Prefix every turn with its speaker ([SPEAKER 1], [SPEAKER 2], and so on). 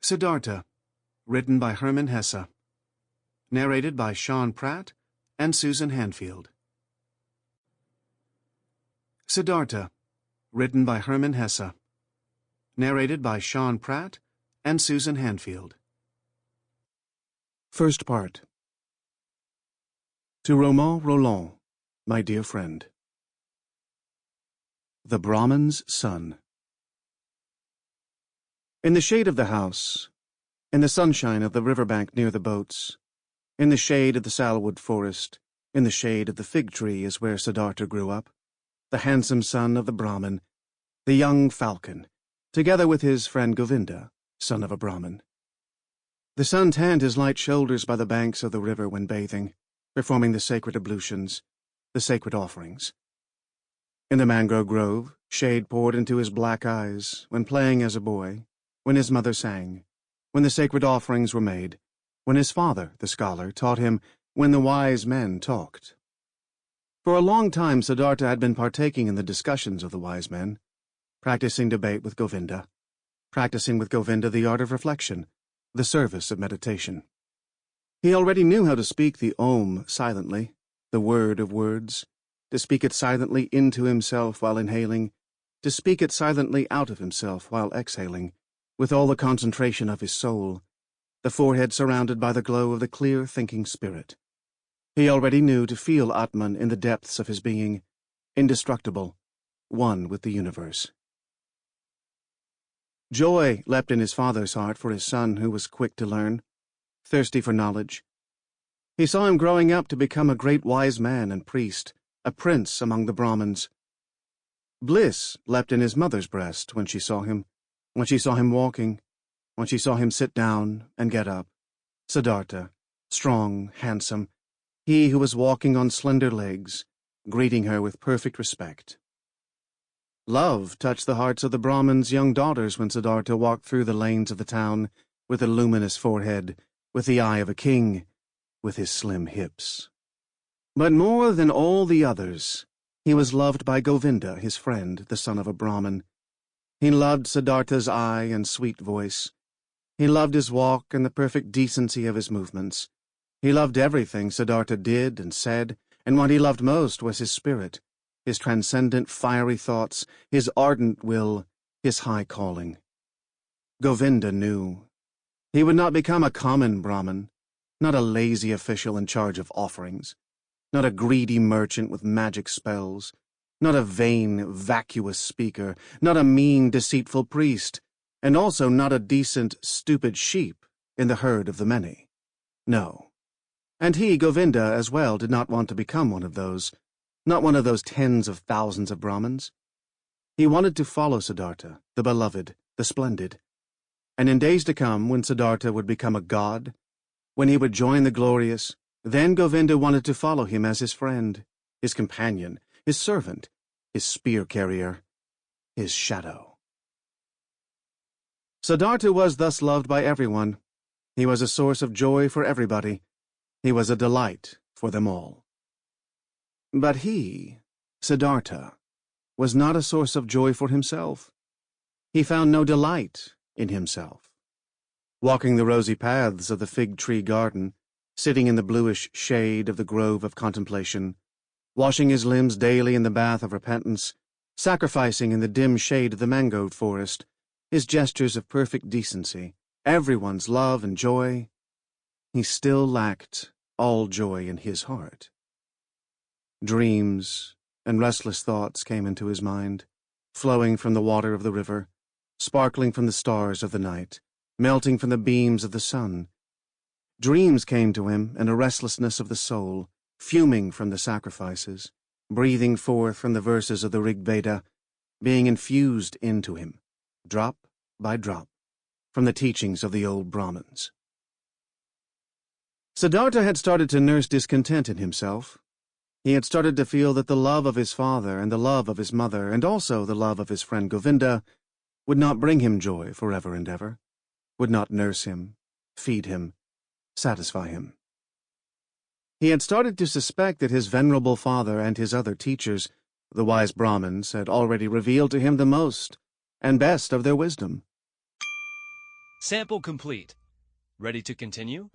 [SPEAKER 1] Siddhartha, written by Herman Hesse. Narrated by Pratt and Susan Hanfield. Siddhartha, written by Herman Hesse. Narrated by Pratt and Susan Hanfield. First part. To Romain Rolland, my dear friend. The Brahmin's Son. In the shade of the house, in the sunshine of the riverbank near the boats, in the shade of the salwood forest, in the shade of the fig tree is where Siddhartha grew up, the handsome son of the Brahmin, the young falcon, together with his friend Govinda, son of a Brahmin. The sun tanned his light shoulders by the banks of the river when bathing, performing the sacred ablutions, the sacred offerings. In the mangrove grove, shade poured into his black eyes when playing as a boy, when his mother sang, when the sacred offerings were made, when his father, the scholar, taught him when the wise men talked. For a long time Siddhartha had been partaking in the discussions of the wise men, practicing debate with Govinda, practicing with Govinda the art of reflection, the service of meditation. He already knew how to speak the Om silently, the word of words, to speak it silently into himself while inhaling, to speak it silently out of himself while exhaling, with all the concentration of his soul, the forehead surrounded by the glow of the clear thinking spirit. He already knew to feel Atman in the depths of his being, indestructible, one with the universe. Joy leapt in his father's heart for his son who was quick to learn, thirsty for knowledge. He saw him growing up to become a great wise man and priest, a prince among the Brahmins. Bliss leapt in his mother's breast when she saw him walking, when she saw him sit down and get up. Siddhartha, strong, handsome, he who was walking on slender legs, greeting her with perfect respect. Love touched the hearts of the Brahmins' young daughters when Siddhartha walked through the lanes of the town with a luminous forehead, with the eye of a king, with his slim hips. But more than all the others, he was loved by Govinda, his friend, the son of a Brahmin. He loved Siddhartha's eye and sweet voice. He loved his walk and the perfect decency of his movements. He loved everything Siddhartha did and said, and what he loved most was his spirit, his transcendent fiery thoughts, his ardent will, his high calling. Govinda knew. He would not become a common Brahmin, not a lazy official in charge of offerings, not a greedy merchant with magic spells, not a vain, vacuous speaker, not a mean, deceitful priest, and also not a decent, stupid sheep in the herd of the many. No. And he, Govinda, as well, did not want to become one of those, not one of those tens of thousands of Brahmins. He wanted to follow Siddhartha, the beloved, the splendid. And in days to come, when Siddhartha would become a god, when he would join the glorious, then Govinda wanted to follow him as his friend, his companion, his servant, his spear-carrier, his shadow. Siddhartha was thus loved by everyone. He was a source of joy for everybody. He was a delight for them all. But he, Siddhartha, was not a source of joy for himself. He found no delight in himself. Walking the rosy paths of the fig-tree garden, sitting in the bluish shade of the grove of contemplation, washing his limbs daily in the bath of repentance, sacrificing in the dim shade of the mangrove forest, his gestures of perfect decency, everyone's love and joy, he still lacked all joy in his heart. Dreams and restless thoughts came into his mind, flowing from the water of the river, sparkling from the stars of the night, melting from the beams of the sun. Dreams came to him in a restlessness of the soul, fuming from the sacrifices, breathing forth from the verses of the Rig Veda, being infused into him, drop by drop, from the teachings of the old Brahmins. Siddhartha had started to nurse discontent in himself. He had started to feel that the love of his father and the love of his mother and also the love of his friend Govinda would not bring him joy forever and ever, would not nurse him, feed him, satisfy him. He had started to suspect that his venerable father and his other teachers, the wise Brahmins, had already revealed to him the most and best of their wisdom.
[SPEAKER 2] Sample complete. Ready to continue?